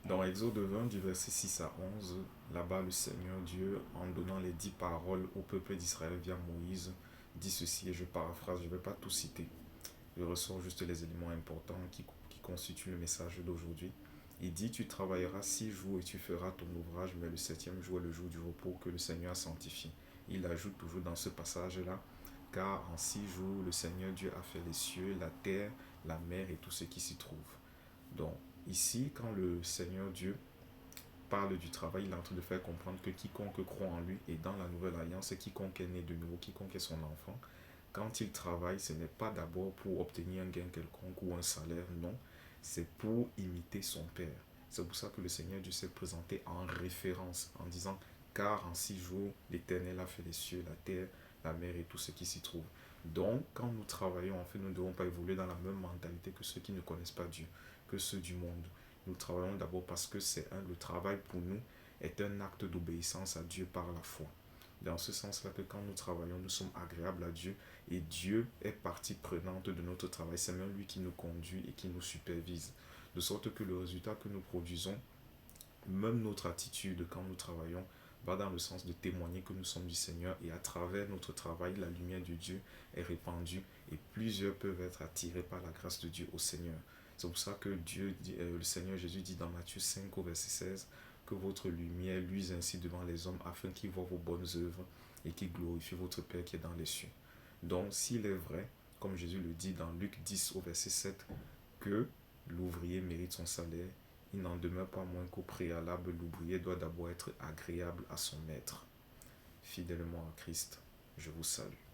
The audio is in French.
Dans Exode 20, du verset 6 à 11, là-bas le Seigneur Dieu, en donnant les 10 paroles au peuple d'Israël via Moïse, dit ceci, et je paraphrase, je ne vais pas tout citer. Je ressors juste les éléments importants qui constituent le message d'aujourd'hui. Il dit, tu travailleras 6 jours et tu feras ton ouvrage, mais le septième jour est le jour du repos que le Seigneur a sanctifié. Il ajoute toujours dans ce passage-là, car en 6 jours, le Seigneur Dieu a fait les cieux, la terre, la mer et tout ce qui s'y trouve. Donc, ici, quand le Seigneur Dieu parle du travail, il est en train de faire comprendre que quiconque croit en lui et dans la nouvelle alliance, quiconque est né de nouveau, quiconque est son enfant, quand il travaille, ce n'est pas d'abord pour obtenir un gain quelconque ou un salaire, non, c'est pour imiter son Père. C'est pour ça que le Seigneur Dieu s'est présenté en référence, en disant, car en 6 jours, l'Éternel a fait les cieux, la terre, la mer et tout ce qui s'y trouve. Donc, quand nous travaillons, en fait, nous ne devons pas évoluer dans la même mentalité que ceux qui ne connaissent pas Dieu, que ceux du monde. Nous travaillons d'abord parce que le travail pour nous est un acte d'obéissance à Dieu par la foi. Dans ce sens-là que quand nous travaillons, nous sommes agréables à Dieu et Dieu est partie prenante de notre travail. C'est même lui qui nous conduit et qui nous supervise. De sorte que le résultat que nous produisons, même notre attitude quand nous travaillons, va dans le sens de témoigner que nous sommes du Seigneur et à travers notre travail, la lumière de Dieu est répandue et plusieurs peuvent être attirés par la grâce de Dieu au Seigneur. C'est pour ça que le Seigneur Jésus dit dans Matthieu 5 au verset 16 que votre lumière luise ainsi devant les hommes afin qu'ils voient vos bonnes œuvres et qu'ils glorifient votre Père qui est dans les cieux. Donc s'il est vrai, comme Jésus le dit dans Luc 10 au verset 7, que l'ouvrier mérite son salaire, il n'en demeure pas moins qu'au préalable, l'ouvrier doit d'abord être agréable à son maître. Fidèlement à Christ, je vous salue.